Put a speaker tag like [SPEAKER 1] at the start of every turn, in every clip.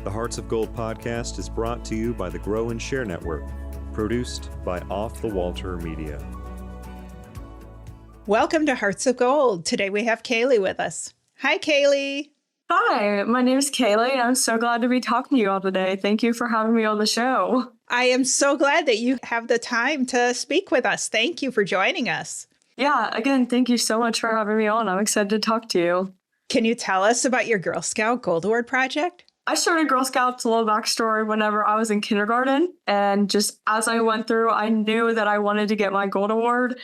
[SPEAKER 1] The Hearts of Gold podcast is brought to you by the Grow and Share Network, produced by Off the Walter Media.
[SPEAKER 2] Welcome to Hearts of Gold. Today we have Kaylee with us. Hi, Kaylee.
[SPEAKER 3] Hi, my name is Kaylee, and I'm so glad to be talking to you all today. Thank you for having me on the show.
[SPEAKER 2] I am so glad that you have the time to speak with us. Thank you for joining us.
[SPEAKER 3] Yeah, again, thank you so much for having me on. I'm excited to talk to you.
[SPEAKER 2] Can you tell us about your Girl Scout Gold Award project?
[SPEAKER 3] I started Girl Scouts, a little backstory, whenever I was in kindergarten. And just as I went through, I knew that I wanted to get my Gold Award.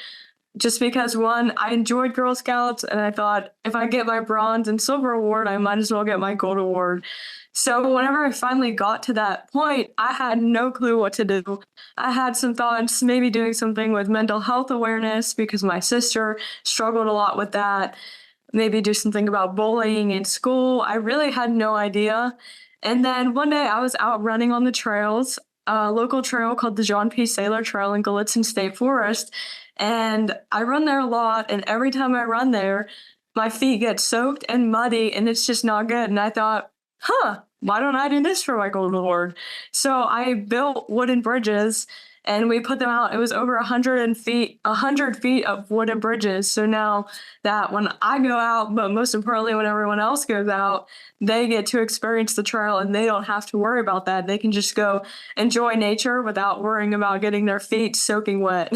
[SPEAKER 3] Just because, one, I enjoyed Girl Scouts, and I thought if I get my Bronze and Silver Award, I might as well get my Gold Award. So whenever I finally got to that point, I had no clue what to do. I had some thoughts, maybe doing something with mental health awareness because my sister struggled a lot with that. Maybe do something about bullying in school. I really had no idea. And then one day I was out running on the trails, a local trail called the Saylor Trail in Gallitzin State Forest. And I run there a lot. And every time I run there, my feet get soaked and muddy and it's just not good. And I thought, why don't I do this for my Gold Award? So I built wooden bridges and we put them out. It was over 100 feet of wooden bridges. So now that when I go out, but most importantly, when everyone else goes out, they get to experience the trail and they don't have to worry about that. They can just go enjoy nature without worrying about getting their feet soaking wet.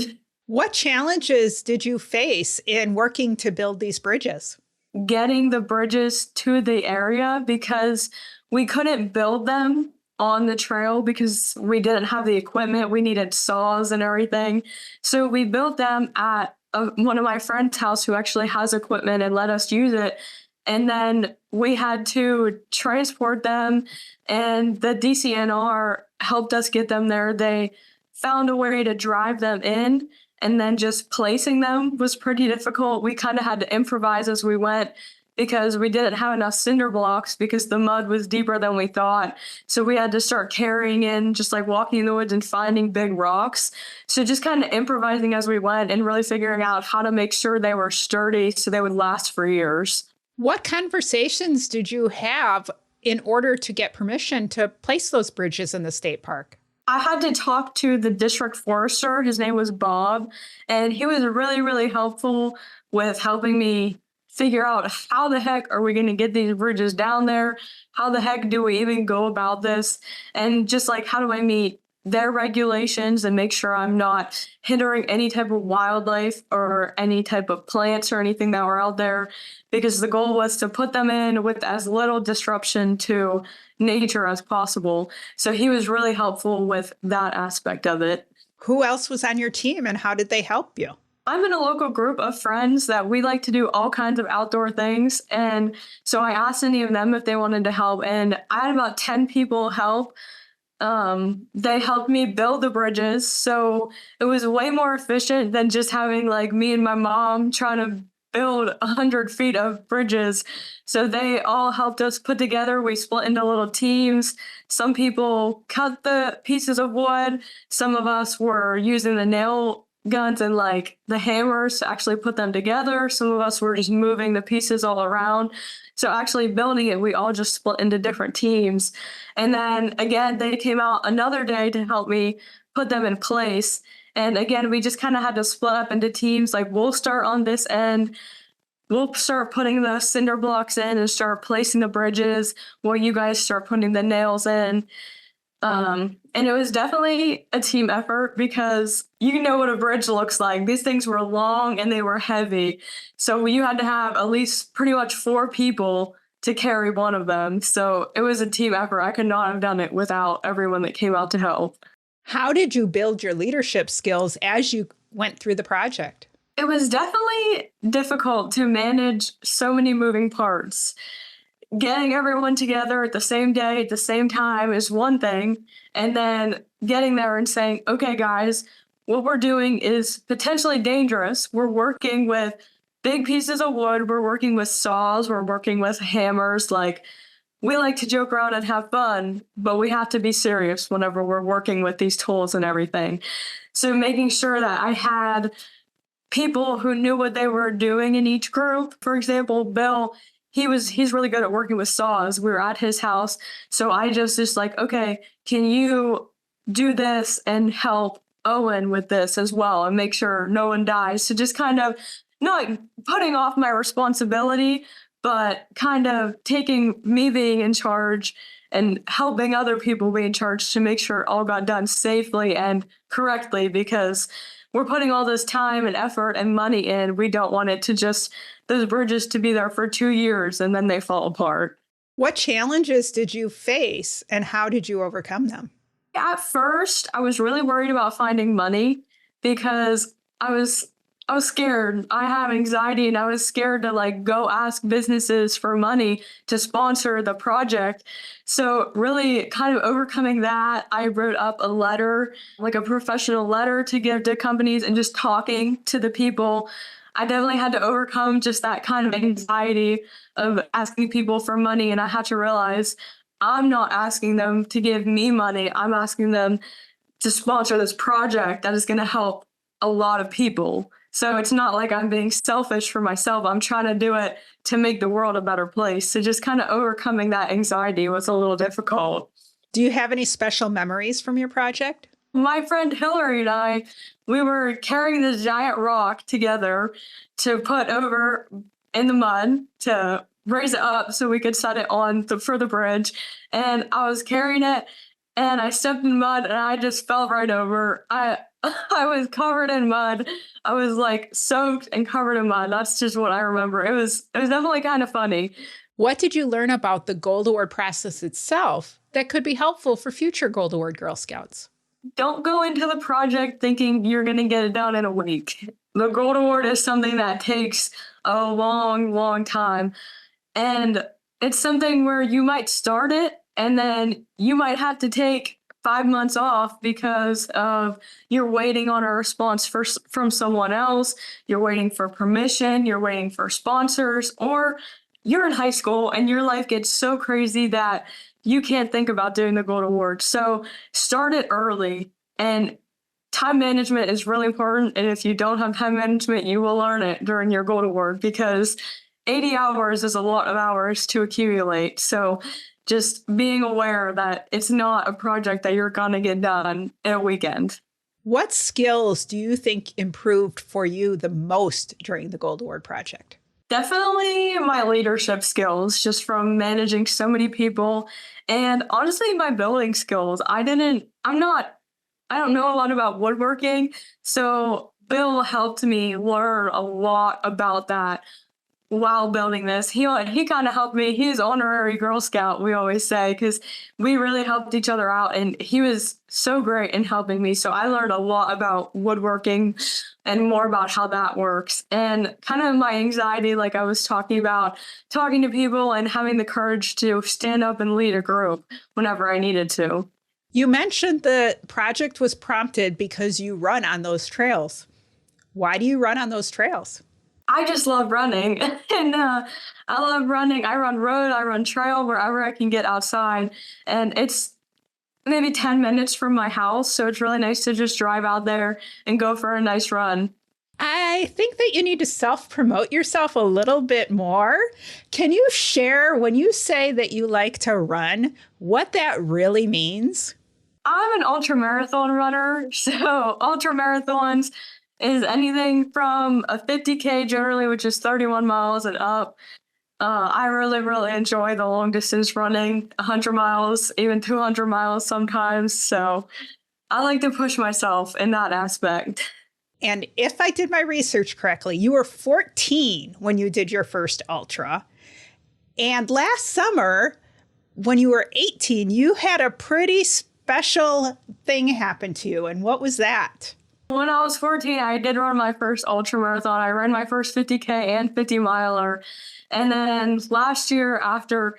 [SPEAKER 2] What challenges did you face in working to build these bridges?
[SPEAKER 3] Getting the bridges to the area because we couldn't build them on the trail because we didn't have the equipment. We needed saws and everything. So we built them at one of my friend's house who actually has equipment and let us use it. And then we had to transport them and the DCNR helped us get them there. They found a way to drive them in and then just placing them was pretty difficult. We kind of had to improvise as we went because we didn't have enough cinder blocks because the mud was deeper than we thought. So we had to start carrying in, just like walking in the woods and finding big rocks. So just kind of improvising as we went and really figuring out how to make sure they were sturdy so they would last for years.
[SPEAKER 2] What conversations did you have in order to get permission to place those bridges in the state park?
[SPEAKER 3] I had to talk to the district forester. His name was Bob, and he was really, really helpful with helping me figure out how the heck are we going to get these bridges down there? How the heck do we even go about this? And just like, how do I meet their regulations and make sure I'm not hindering any type of wildlife or any type of plants or anything that were out there? Because the goal was to put them in with as little disruption to nature as possible. So he was really helpful with that aspect of it.
[SPEAKER 2] Who else was on your team and how did they help you?
[SPEAKER 3] I'm in a local group of friends that we like to do all kinds of outdoor things. And so I asked any of them if they wanted to help. And I had about 10 people help. They helped me build the bridges. So it was way more efficient than just having like me and my mom trying to build 100 feet of bridges. So they all helped us put together. We split into little teams. Some people cut the pieces of wood. Some of us were using the nail guns and like the hammers to actually put them together. Some of us were just moving the pieces all around. So actually building it, we all just split into different teams. And then again, they came out another day to help me put them in place. And again, we just kind of had to split up into teams. Like we'll start on this end. We'll start putting the cinder blocks in and start placing the bridges while you guys start putting the nails in. And it was definitely a team effort because you know what a bridge looks like. These things were long and they were heavy. So you had to have at least pretty much 4 people to carry one of them. So it was a team effort. I could not have done it without everyone that came out to help.
[SPEAKER 2] How did you build your leadership skills as you went through the project?
[SPEAKER 3] It was definitely difficult to manage so many moving parts. Getting everyone together at the same day, at the same time is one thing. And then getting there and saying, okay, guys, what we're doing is potentially dangerous. We're working with big pieces of wood. We're working with saws. We're working with hammers. Like, we like to joke around and have fun, but we have to be serious whenever we're working with these tools and everything. So making sure that I had people who knew what they were doing in each group. For example, Bill, he's really good at working with saws. We were at his house. So I just like, okay, can you do this and help Owen with this as well and make sure no one dies? So just kind of not putting off my responsibility, but kind of taking me being in charge and helping other people be in charge to make sure it all got done safely and correctly, because we're putting all this time and effort and money in. We don't want it to just those bridges to be there for 2 years and then they fall apart.
[SPEAKER 2] What challenges did you face and how did you overcome them?
[SPEAKER 3] At first, I was really worried about finding money because I was scared. I have anxiety and I was scared to like go ask businesses for money to sponsor the project. So really kind of overcoming that, I wrote up a letter, like a professional letter to give to companies and just talking to the people. I definitely had to overcome just that kind of anxiety of asking people for money. And I had to realize I'm not asking them to give me money. I'm asking them to sponsor this project that is going to help a lot of people. So it's not like I'm being selfish for myself. I'm trying to do it to make the world a better place. So just kind of overcoming that anxiety was a little difficult.
[SPEAKER 2] Do you have any special memories from your project?
[SPEAKER 3] My friend Hillary and I, we were carrying this giant rock together to put over in the mud to raise it up so we could set it on for the bridge. And I was carrying it and I stepped in mud and I just fell right over. I was covered in mud. I was like soaked and covered in mud. That's just what I remember. It was definitely kind of funny.
[SPEAKER 2] What did you learn about the Gold Award process itself that could be helpful for future Gold Award Girl Scouts?
[SPEAKER 3] Don't go into the project thinking you're going to get it done in a week. The Gold Award is something that takes a long, long time. And it's something where you might start it and then you might have to take 5 months off because of you're waiting on a response from someone else, you're waiting for permission, you're waiting for sponsors, or you're in high school and your life gets so crazy that you can't think about doing the Gold Award. So start it early, and time management is really important. And if you don't have time management, you will learn it during your Gold Award, because 80 hours is a lot of hours to accumulate. So just being aware that it's not a project that you're going to get done in a weekend.
[SPEAKER 2] What skills do you think improved for you the most during the Gold Award project?
[SPEAKER 3] Definitely my leadership skills, just from managing so many people, and honestly, my building skills. I don't know a lot about woodworking, so Bill helped me learn a lot about that while building this. He kind of helped me. He's honorary Girl Scout, we always say, because we really helped each other out, and he was so great in helping me. So I learned a lot about woodworking and more about how that works. And kind of my anxiety, like I was talking about, talking to people and having the courage to stand up and lead a group whenever I needed to.
[SPEAKER 2] You mentioned the project was prompted because you run on those trails. Why do you run on those trails?
[SPEAKER 3] I just love running, and I love running. I run road, I run trail, wherever I can get outside, and it's maybe 10 minutes from my house, so it's really nice to just drive out there and go for a nice run.
[SPEAKER 2] I think that you need to self-promote yourself a little bit more. Can you share, when you say that you like to run, what that really means?
[SPEAKER 3] I'm an ultramarathon runner, so ultramarathons is anything from a 50K generally, which is 31 miles and up. I really, really enjoy the long distance running, 100 miles, even 200 miles sometimes. So I like to push myself in that aspect.
[SPEAKER 2] And if I did my research correctly, you were 14 when you did your first ultra. And last summer, when you were 18, you had a pretty special thing happen to you. And what was that?
[SPEAKER 3] When I was 14, I did run my first ultra marathon. I ran my first 50K and 50 miler. And then last year, after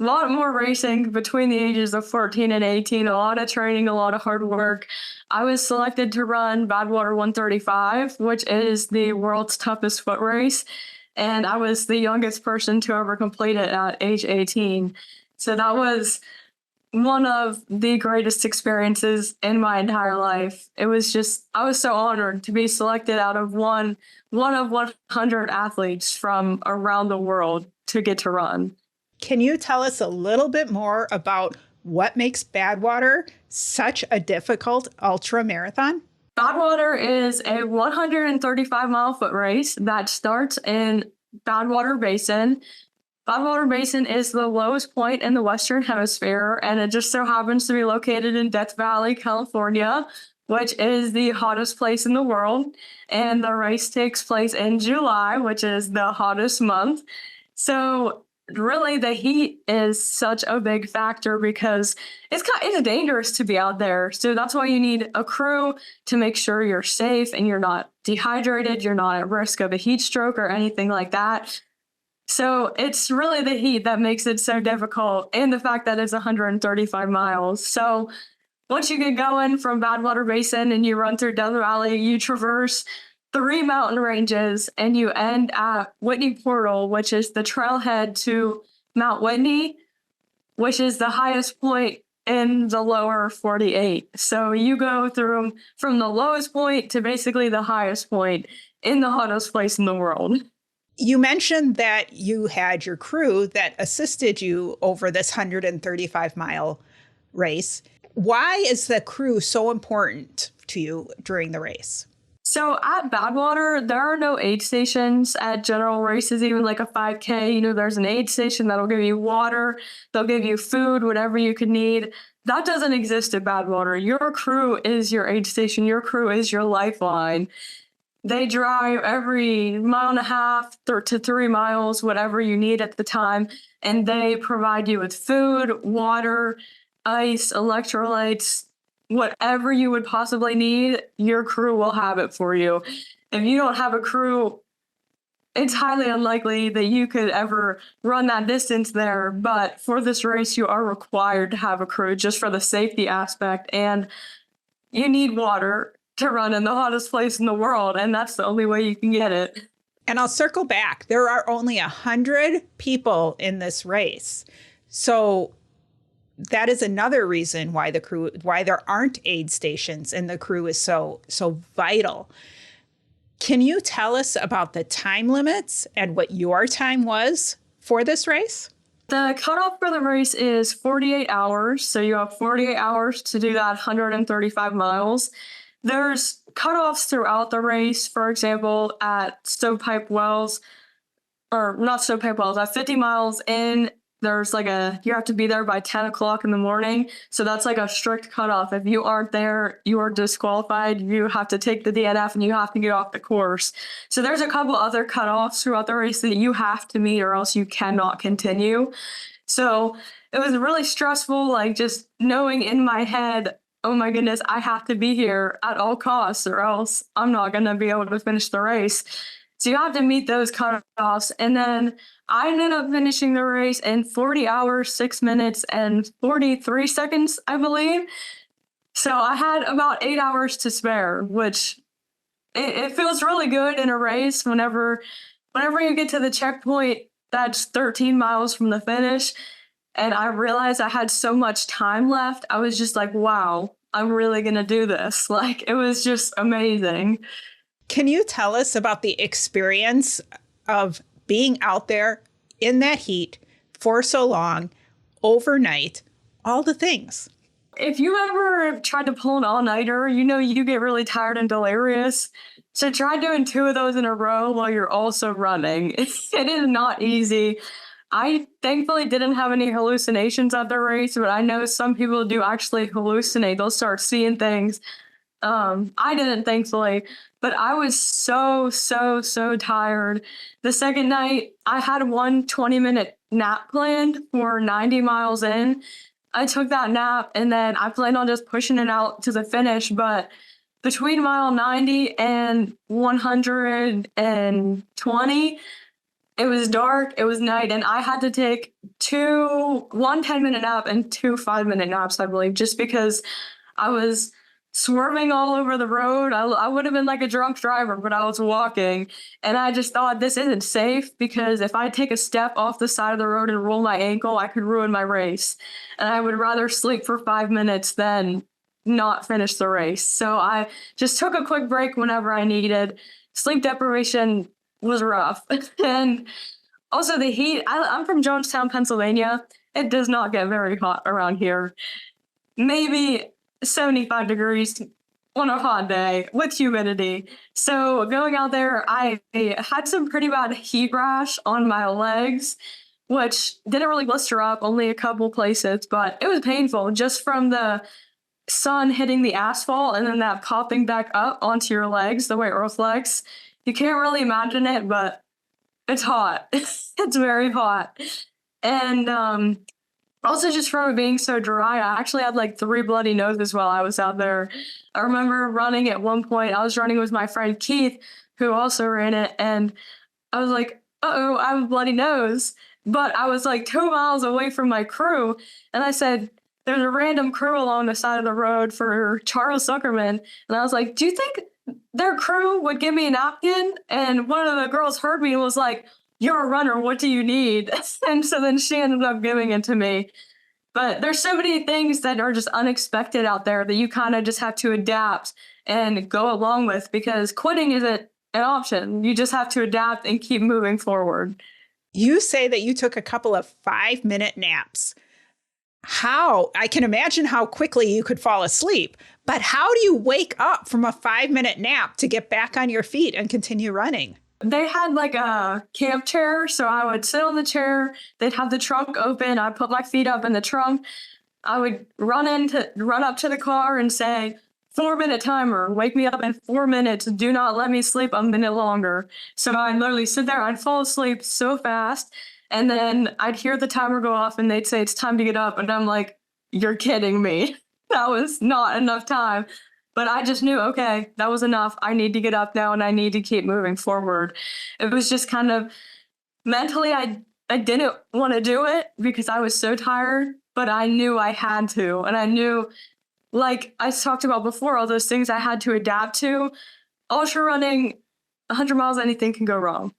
[SPEAKER 3] a lot more racing between the ages of 14 and 18, a lot of training, a lot of hard work, I was selected to run Badwater 135, which is the world's toughest foot race. And I was the youngest person to ever complete it at age 18. So that was one of the greatest experiences in my entire life. It was just, I was so honored to be selected out of one of 100 athletes from around the world. to get to run.
[SPEAKER 2] Can you tell us a little bit more about what makes Badwater such a difficult ultra marathon?
[SPEAKER 3] Badwater is a 135-mile foot race that starts in Badwater Basin. Badwater Basin is the lowest point in the Western Hemisphere, and it just so happens to be located in Death Valley, California, which is the hottest place in the world. And the race takes place in July, which is the hottest month. So really, the heat is such a big factor because it's dangerous to be out there. So that's why you need a crew to make sure you're safe and you're not dehydrated, you're not at risk of a heat stroke or anything like that. So it's really the heat that makes it so difficult, and the fact that it's 135 miles. So once you get going from Badwater Basin and you run through Death Valley, you traverse 3 mountain ranges and you end at Whitney Portal, which is the trailhead to Mount Whitney, which is the highest point in the lower 48. So you go through from the lowest point to basically the highest point in the hottest place in the world.
[SPEAKER 2] You mentioned that you had your crew that assisted you over this 135-mile race. Why is the crew so important to you during the race?
[SPEAKER 3] So at Badwater, there are no aid stations at general races, even like a 5K. There's an aid station that'll give you water, they'll give you food, whatever you could need. That doesn't exist at Badwater. Your crew is your aid station. Your crew is your lifeline. They drive every 1.5 miles to 3 miles, whatever you need at the time, and they provide you with food, water, ice, electrolytes, whatever you would possibly need. Your crew will have it for you. If you don't have a crew, it's highly unlikely that you could ever run that distance there. But for this race, you are required to have a crew just for the safety aspect, and you need water to run in the hottest place in the world, and that's the only way you can get it.
[SPEAKER 2] And I'll circle back. There are only 100 people in this race. So that is another reason why there aren't aid stations and the crew is so vital. Can you tell us about the time limits and what your time was for this race?
[SPEAKER 3] The cutoff for the race is 48 hours. So you have 48 hours to do that 135 miles. There's cutoffs throughout the race. For example, at Stovepipe Wells, or not Stovepipe Wells, at 50 miles in, there's you have to be there by 10 o'clock in the morning. So that's like a strict cutoff. If you aren't there, you are disqualified. You have to take the DNF and you have to get off the course. So there's a couple other cutoffs throughout the race that you have to meet or else you cannot continue. So it was really stressful, just knowing in my head, oh my goodness, I have to be here at all costs or else I'm not going to be able to finish the race. So you have to meet those cutoffs. And then I ended up finishing the race in 40 hours, 6 minutes, and 43 seconds, I believe. So I had about 8 hours to spare, which it feels really good in a race. Whenever you get to the checkpoint, that's 13 miles from the finish. And I realized I had so much time left. I was just like, wow, I'm really going to do this. It was just amazing.
[SPEAKER 2] Can you tell us about the experience of being out there in that heat for so long, overnight, all the things?
[SPEAKER 3] If you ever tried to pull an all-nighter, you get really tired and delirious. So try doing 2 of those in a row while you're also running. It is not easy. I thankfully didn't have any hallucinations at the race, but I know some people do actually hallucinate. They'll start seeing things. I didn't, thankfully, but I was so tired. The second night, I had one 20-minute nap planned for 90 miles in. I took that nap, and then I planned on just pushing it out to the finish, but between mile 90 and 120, it was dark, it was night, and I had to take one 10-minute nap and 2 5-minute naps, I believe, just because I was swerving all over the road. I would have been like a drunk driver, but I was walking, and I just thought this isn't safe because if I take a step off the side of the road and roll my ankle, I could ruin my race, and I would rather sleep for 5 minutes than not finish the race. So I just took a quick break whenever I needed. Sleep deprivation was rough. And Also, the heat, I'm from Jonestown, Pennsylvania. It does not get very hot around here. Maybe 75 degrees on a hot day with humidity. So going out there, I had some pretty bad heat rash on my legs, which didn't really blister up, only a couple places, but it was painful just from the sun hitting the asphalt and then that popping back up onto your legs the way it reflects. You can't really imagine it, but it's hot. It's very hot. And also just from it being so dry, I actually had like 3 bloody noses while I was out there. I remember running at one point, I was running with my friend Keith, who also ran it, and I was like, uh-oh, I have a bloody nose. But I was like 2 miles away from my crew, and I said, there's a random crew along the side of the road for Charles Zuckerman. And I was like, do you think their crew would give me a napkin? And one of the girls heard me and was like, you're a runner, what do you need? And so then she ended up giving it to me. But there's so many things that are just unexpected out there that you kind of just have to adapt and go along with, because quitting isn't an option. You just have to adapt and keep moving forward.
[SPEAKER 2] You say that you took a couple of 5-minute naps. How? I can imagine how quickly you could fall asleep, but how do you wake up from a 5-minute nap to get back on your feet and continue running?
[SPEAKER 3] They had like a camp chair, so I would sit on the chair. They'd have the trunk open. I'd put my feet up in the trunk. I would run up to the car and say, 4-minute timer, wake me up in 4 minutes. Do not let me sleep a minute longer. So I'd literally sit there. I'd fall asleep so fast. And then I'd hear the timer go off and they'd say, it's time to get up. And I'm like, you're kidding me. That was not enough time. But I just knew, okay, that was enough. I need to get up now and I need to keep moving forward. It was just kind of mentally, I didn't want to do it because I was so tired, but I knew I had to. And I knew, like I talked about before, all those things I had to adapt to. Ultra running, 100 miles, anything can go wrong.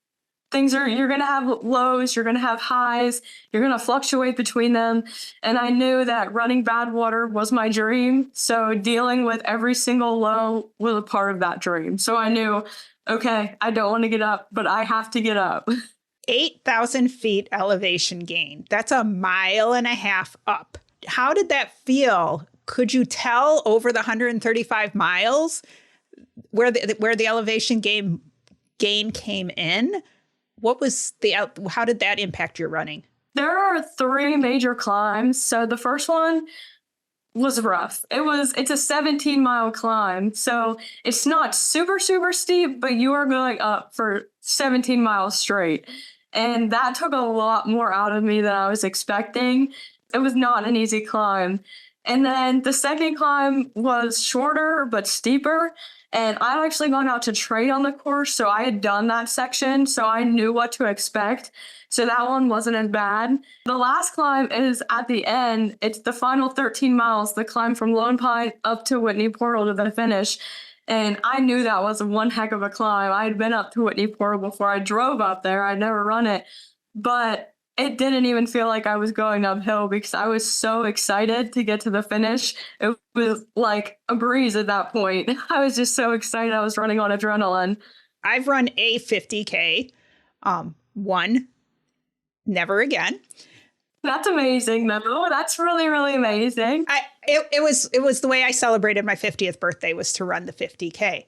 [SPEAKER 3] You're going to have lows, you're going to have highs, you're going to fluctuate between them. And I knew that running Badwater was my dream. So dealing with every single low was a part of that dream. So I knew, okay, I don't want to get up, but I have to get up.
[SPEAKER 2] 8,000 feet elevation gain. That's a 1.5 miles up. How did that feel? Could you tell over the 135 miles where the elevation gain came in? How did that impact your running?
[SPEAKER 3] There are 3 major climbs. So the first one was rough. It's a 17-mile climb. So it's not super, super steep, but you are going up for 17 miles straight. And that took a lot more out of me than I was expecting. It was not an easy climb. And then the second climb was shorter, but steeper. And I actually gone out to train on the course, so I had done that section, so I knew what to expect. So that one wasn't as bad. The last climb is at the end. It's the final 13 miles, the climb from Lone Pine up to Whitney Portal to the finish. And I knew that was one heck of a climb. I had been up to Whitney Portal before I drove up there. I'd never run it. But it didn't even feel like I was going uphill because I was so excited to get to the finish. It was like a breeze at that point. I was just so excited. I was running on adrenaline.
[SPEAKER 2] I've run a 50K. One, never again.
[SPEAKER 3] That's amazing, though. That's really, really amazing.
[SPEAKER 2] It was the way I celebrated my 50th birthday, was to run the 50K.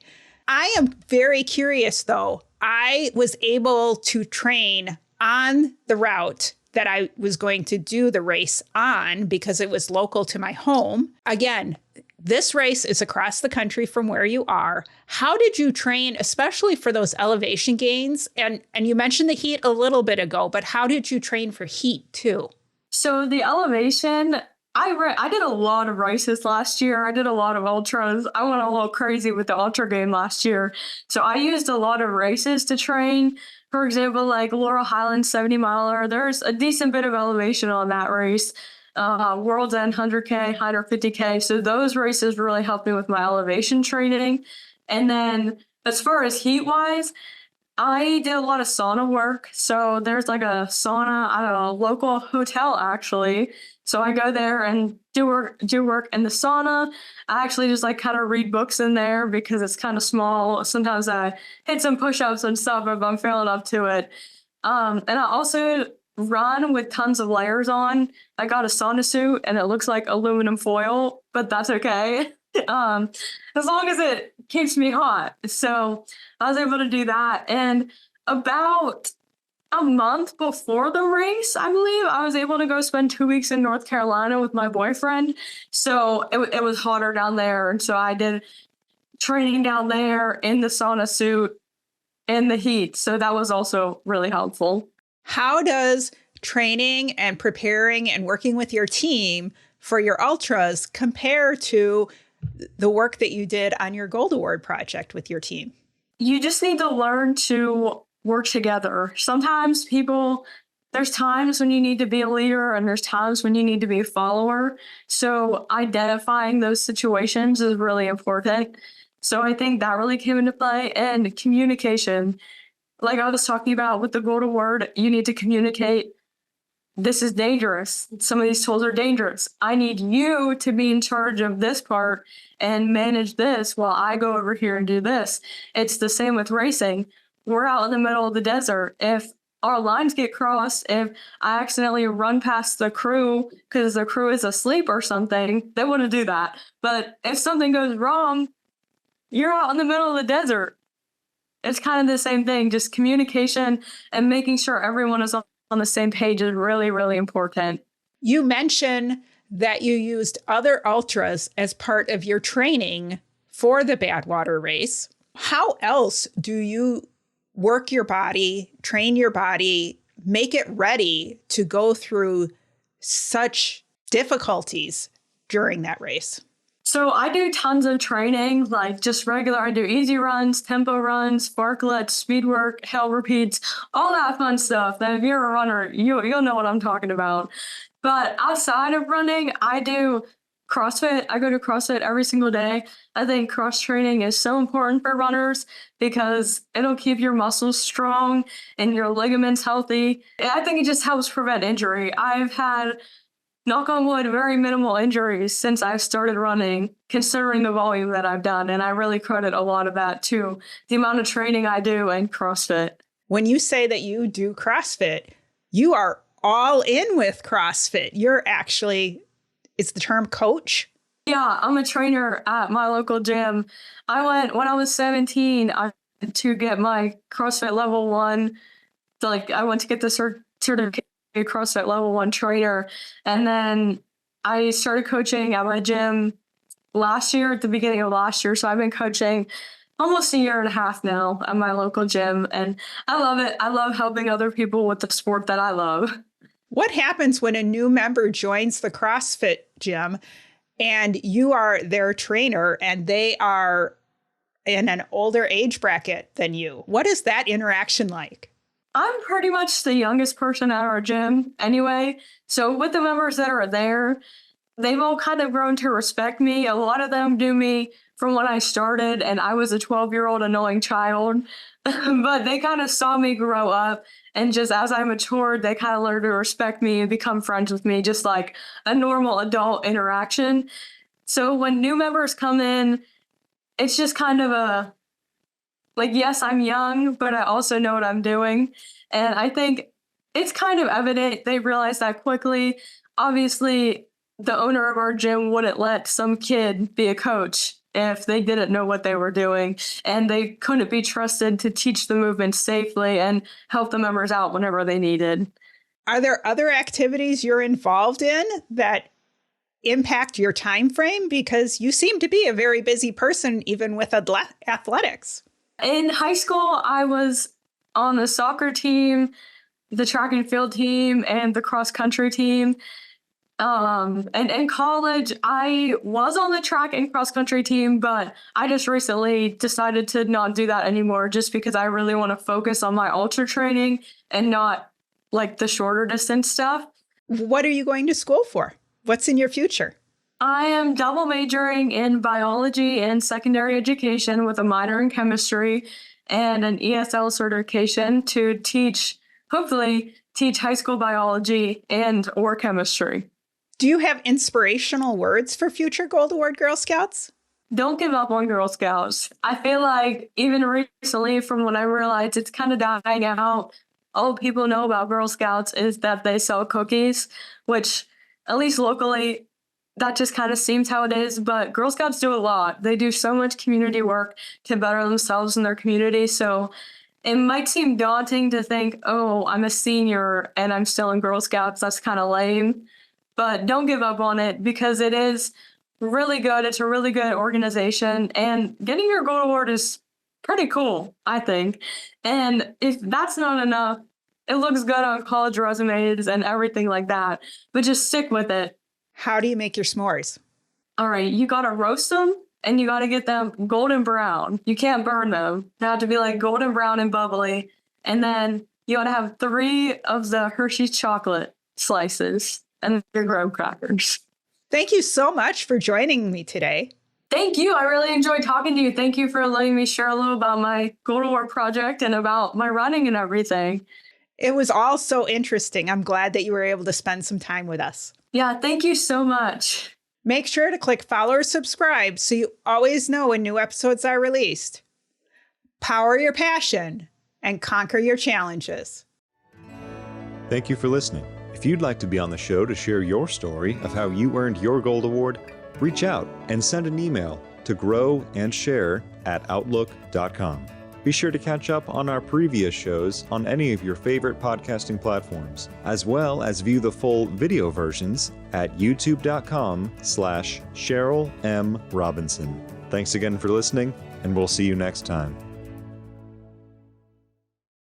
[SPEAKER 2] I am very curious, though. I was able to train on the route that I was going to do the race on because it was local to my home. Again, this race is across the country from where you are. How did you train, especially for those elevation gains? And you mentioned the heat a little bit ago, but how did you train for heat too?
[SPEAKER 3] So the elevation, I did a lot of races last year. I did a lot of ultras. I went a little crazy with the ultra game last year. So I used a lot of races to train. For example, like Laurel Highlands 70 miler, there's a decent bit of elevation on that race. World's End 100K, 150K. So those races really helped me with my elevation training. And then as far as heat wise, I did a lot of sauna work. So there's like a sauna at a local hotel, actually. So I go there and do work in the sauna. I actually just like kind of read books in there because it's kind of small. Sometimes I hit some push-ups and stuff if I'm feeling up to it. And I also run with tons of layers on. I got a sauna suit and it looks like aluminum foil, but that's okay. As long as it keeps me hot. So I was able to do that. And about a month before the race, I believe, I was able to go spend 2 weeks in North Carolina with my boyfriend. So it was hotter down there. And so I did training down there in the sauna suit in the heat. So that was also really helpful.
[SPEAKER 2] How does training and preparing and working with your team for your ultras compare to the work that you did on your Gold Award project with your team?
[SPEAKER 3] You just need to learn to work together. Sometimes there's times when you need to be a leader and there's times when you need to be a follower. So identifying those situations is really important. So I think that really came into play. And communication, like I was talking about with the Gold Award, you need to communicate. This is dangerous. Some of these tools are dangerous. I need you to be in charge of this part and manage this while I go over here and do this. It's the same with racing. We're out in the middle of the desert. If our lines get crossed, if I accidentally run past the crew because the crew is asleep or something, they want to do that. But if something goes wrong, you're out in the middle of the desert. It's kind of the same thing. Just communication and making sure everyone is on the same page is really, really important.
[SPEAKER 2] You mentioned that you used other ultras as part of your training for the Badwater race. How else do you work your body, train your body, make it ready to go through such difficulties during that race?
[SPEAKER 3] So I do tons of training, like just regular. I do easy runs, tempo runs, sparklets, speed work, hill repeats, all that fun stuff. That if you're a runner, you'll know what I'm talking about. But outside of running, I do CrossFit. I go to CrossFit every single day. I think cross training is so important for runners because it'll keep your muscles strong and your ligaments healthy. I think it just helps prevent injury. I've had, knock on wood, very minimal injuries since I've started running, considering the volume that I've done. And I really credit a lot of that to the amount of training I do and CrossFit.
[SPEAKER 2] When you say that you do CrossFit, you are all in with CrossFit. You're actually, is the term coach?
[SPEAKER 3] Yeah, I'm a trainer at my local gym. I went when I was 17 to get my CrossFit level 1. I went to get the certificate CrossFit level 1 trainer. And then I started coaching at my gym last year, at the beginning of last year. So I've been coaching almost a year and a half now at my local gym. And I love it. I love helping other people with the sport that I love.
[SPEAKER 2] What happens when a new member joins the CrossFit gym and you are their trainer and they are in an older age bracket than you? What is that interaction like?
[SPEAKER 3] I'm pretty much the youngest person at our gym anyway. So with the members that are there, they've all kind of grown to respect me. A lot of them knew me from when I started and I was a 12-year-old annoying child. But they kind of saw me grow up, and just as I matured, they kind of learned to respect me and become friends with me, just like a normal adult interaction. So when new members come in, it's just kind of a, like, yes, I'm young, but I also know what I'm doing. And I think it's kind of evident. They realize that quickly. Obviously, the owner of our gym wouldn't let some kid be a coach if they didn't know what they were doing, and they couldn't be trusted to teach the movement safely and help the members out whenever they needed.
[SPEAKER 2] Are there other activities you're involved in that impact your time frame? Because you seem to be a very busy person, even with athletics.
[SPEAKER 3] In high school, I was on the soccer team, the track and field team, and the cross country team. And in college, I was on the track and cross country team, but I just recently decided to not do that anymore just because I really want to focus on my ultra training and not like the shorter distance stuff.
[SPEAKER 2] What are you going to school for? What's in your future?
[SPEAKER 3] I am double majoring in biology and secondary education with a minor in chemistry and an ESL certification to hopefully teach high school biology or chemistry.
[SPEAKER 2] Do you have inspirational words for future Gold Award Girl Scouts?
[SPEAKER 3] Don't give up on Girl Scouts. I feel like even recently, from when I realized it's kind of dying out, all people know about Girl Scouts is that they sell cookies, which at least locally, that just kind of seems how it is. But Girl Scouts do a lot. They do so much community work to better themselves in their community. So it might seem daunting to think, oh, I'm a senior and I'm still in Girl Scouts. That's kind of lame. But don't give up on it, because it is really good. It's a really good organization. And getting your gold award is pretty cool, I think. And if that's not enough, it looks good on college resumes and everything like that. But just stick with it.
[SPEAKER 2] How do you make your s'mores?
[SPEAKER 3] All right, you got to roast them and you got to get them golden brown. You can't burn them. They have to be like golden brown and bubbly. And then you got to have 3 of the Hershey's chocolate slices and your graham crackers.
[SPEAKER 2] Thank you so much for joining me today.
[SPEAKER 3] Thank you. I really enjoyed talking to you. Thank you for letting me share a little about my Gold Award project and about my running and everything.
[SPEAKER 2] It was all so interesting. I'm glad that you were able to spend some time with us.
[SPEAKER 3] Yeah, thank you so much.
[SPEAKER 2] Make sure to click follow or subscribe so you always know when new episodes are released. Power your passion and conquer your challenges.
[SPEAKER 1] Thank you for listening. If you'd like to be on the show to share your story of how you earned your gold award, reach out and send an email to growandsshare@outlook.com. Be sure to catch up on our previous shows on any of your favorite podcasting platforms, as well as view the full video versions at youtube.com/Cheryl M. Robinson. Thanks again for listening, and we'll see you next time.